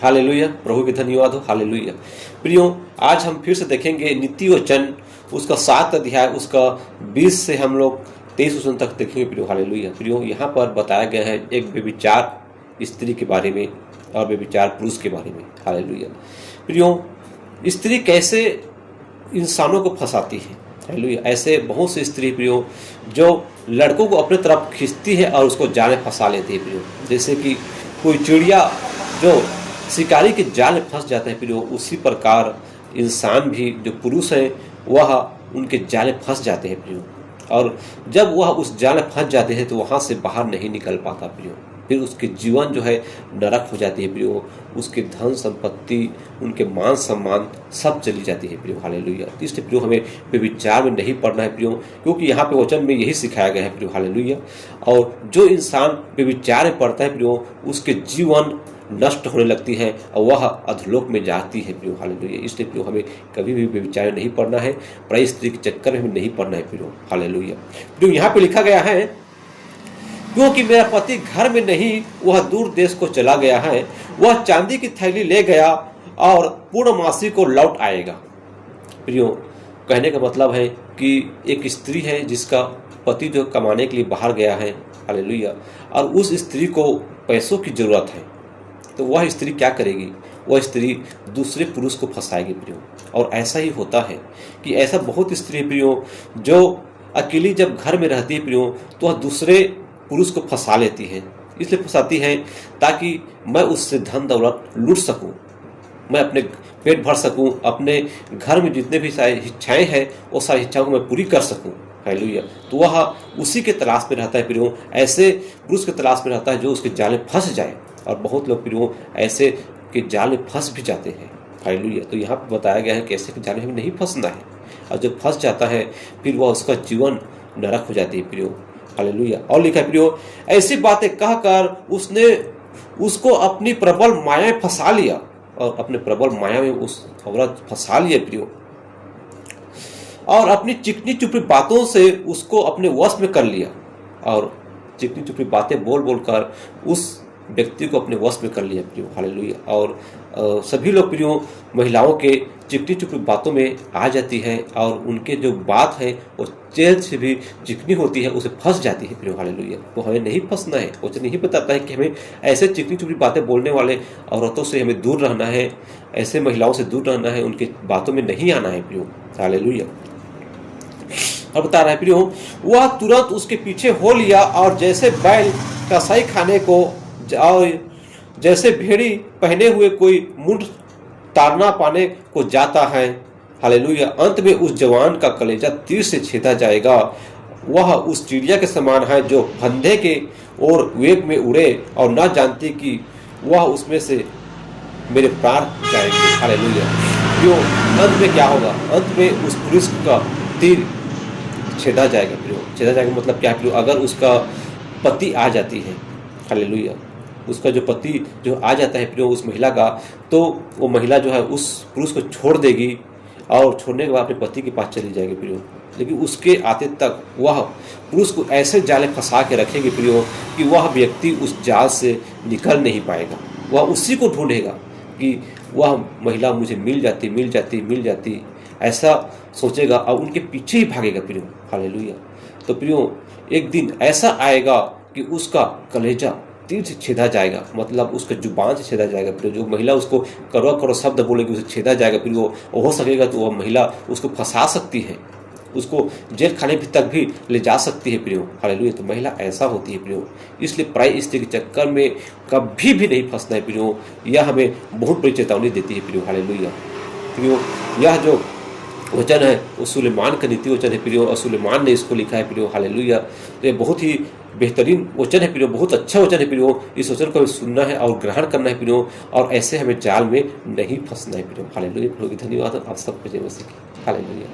Hallelujah, प्रभु के धन्यवाद हो। हालेलुया। प्रियो, आज हम फिर से देखेंगे नीति वचन उसका 7 अध्याय उसका 20 से हम लोग 23 वचन तक देखेंगे। प्रियो हालेलुया। प्रियो, यहाँ पर बताया गया है एक व्यभिचार स्त्री के बारे में और व्यभिचार पुरुष के बारे में। हालेलुया। प्रियो, स्त्री कैसे इंसानों को फंसाती है। हालेलुया। ऐसे बहुत सी स्त्री प्रियो जो लड़कों को अपने तरफ खींचती है और उसको जाल में फंसा लेती है। प्रियो, जैसे कि कोई चिड़िया जो शिकारी के जाल में फंस जाता है प्रियो, उसी प्रकार इंसान भी जो पुरुष है वह उनके जाल में फंस जाते हैं प्रियो। और जब वह उस जाल में फंस जाते हैं तो वहाँ से बाहर नहीं निकल पाता प्रियो। फिर उसके जीवन जो है नरक हो जाती है प्रियो। उसके धन संपत्ति, उनके मान सम्मान सब चली जाती है प्रियो। हालेलुया। इसलिए प्रियो हमें व्यभिचार में नहीं पड़ना है प्रियो, क्योंकि यहाँ पे वचन में यही सिखाया गया है प्रियो। हालेलुया। और जो इंसान व्यभिचार में पड़ता है प्रियो, उसके जीवन नष्ट होने लगती है और वह अधोलोक में जाती है प्रियो। हालेलुया। इसलिए प्रियो हमें कभी भी व्यभिचार में नहीं पड़ना है, पराई स्त्री के चक्कर में हमें नहीं पड़ना है प्रियो। हालेलुया। प्रियो, यहाँ पे लिखा गया है, क्योंकि मेरा पति घर में नहीं, वह दूर देश को चला गया है। वह चांदी की थैली ले गया और पूर्णमासी को लौट आएगा। प्रियो, कहने का मतलब है कि एक स्त्री है जिसका पति जो कमाने के लिए बाहर गया है। हालेलुया। और उस स्त्री को पैसों की जरूरत है, तो वह स्त्री क्या करेगी? वह स्त्री दूसरे पुरुष को फंसाएगी प्रियो। और ऐसा ही होता है कि ऐसा बहुत स्त्री प्रियो जो अकेली जब घर में रहती है प्रियो, तो वह दूसरे पुरुष को फंसा लेती है। इसलिए फंसाती है ताकि मैं उससे धन दौलत लूट सकूं, मैं अपने पेट भर सकूं, अपने घर में जितने भी सारी इच्छाएं हैं वो सारी इच्छाओं को मैं पूरी कर सकूं। हालेलुया। तो वह उसी के तलाश में रहता है प्रियो, ऐसे पुरुष के तलाश में रहता है जो उसके जाल में फंस जाए। और बहुत लोग प्रियो ऐसे के जाल में फंस भी जाते हैं। हालेलुया। तो यहाँ पर बताया गया है कि ऐसे के जाल में हमें नहीं फंसना है, और जब फंस जाता है फिर वह उसका जीवन नरक हो जाती है प्रियो। हालेलुया। और लिखा है प्रियो, ऐसी बातें कहकर उसने उसको अपनी प्रबल माया में फंसा लिया, और अपने प्रबल माया में उस औरत फंसा लिया प्रियो, और अपनी चिकनी चुपड़ी बातों से उसको अपने वश में कर लिया। और चिकनी चुपड़ी बातें बोल बोलकर उस व्यक्ति को अपने वश में कर लिया प्रियो। हालेलुया। और सभी लोग प्रियो महिलाओं के चिकनी चुपड़ी बातों में आ जाती है, और उनके जो बात है वो चेहरे से भी चिकनी होती है, उसे फंस जाती है प्रियो। हालेलुया। तो हमें नहीं फंसना है। वो नहीं बताता है कि हमें ऐसे चिकनी चुपड़ी बातें बोलने वाले औरतों से हमें दूर रहना है, ऐसे महिलाओं से दूर रहना है, उनके बातों में नहीं आना है प्रियो। हालेलुया। और बता रहा है प्रियो, वह तुरंत उसके पीछे हो लिया, और जैसे बैल कसाई खाने को और जैसे भेड़ी पहने हुए कोई मुंड ताड़ना पाने को जाता है। हालेलुया। अंत में उस जवान का कलेजा तीर से छेदा जाएगा। वह उस चिड़िया के समान है जो फंदे के और वेग में उड़े और न जानती कि वह उसमें से मेरे प्राण जाएंगे। हालेलुया। क्यों? अंत में क्या होगा? अंत में उस पुरुष का तीर छेदा जाएगा प्रियो। छेदा जाएगा मतलब क्या प्रियो? अगर उसका पति आ जाती है, हालेलुया, उसका जो पति जो आ जाता है प्रियो उस महिला का, तो वो महिला जो है उस पुरुष को छोड़ देगी, और छोड़ने के बाद अपने पति के पास चली जाएगी प्रियो। लेकिन उसके आते तक वह पुरुष को ऐसे जाल में फंसा के रखेगी प्रियो कि वह व्यक्ति उस जाल से निकल नहीं पाएगा। वह उसी को ढूंढेगा कि वह महिला मुझे मिल जाती मिल जाती मिल जाती, ऐसा सोचेगा और उनके पीछे ही भागेगा प्रियो। हालेलुया। तो प्रियो एक दिन ऐसा आएगा कि उसका कलेजा तीर से छेदा जाएगा, मतलब उसका जुबान से छेदा जाएगा प्रियो। जो महिला उसको कड़वा कड़वा शब्द बोलेगी उसे छेदा जाएगा प्रियो। हो सकेगा तो वह महिला उसको फंसा सकती है, उसको जेल खाने भी तक भी ले जा सकती है प्रियो। हालेलुया। तो महिला ऐसा होती है प्रियो। इसलिए पराई स्त्री के चक्कर में कभी भी नहीं फंसना है प्रियो। यह हमें बहुत बड़ी चेतावनी देती है प्रियो। हालेलुया। प्रियो यह जो वचन है वो सुलेमान का नीति वचन है प्रियो, और सुलेमान ने इसको लिखा है प्रियो। हालेलुया। तो ये बहुत ही बेहतरीन वचन है प्रियो, बहुत अच्छा वचन है प्रियो। इस वचन को हमें सुनना है और ग्रहण करना है प्रियो, और ऐसे हमें जाल में नहीं फंसना है प्रियो। हालेलुया। प्रभु की धन्यवाद आप सबको जय मसीह की। हालेलुया।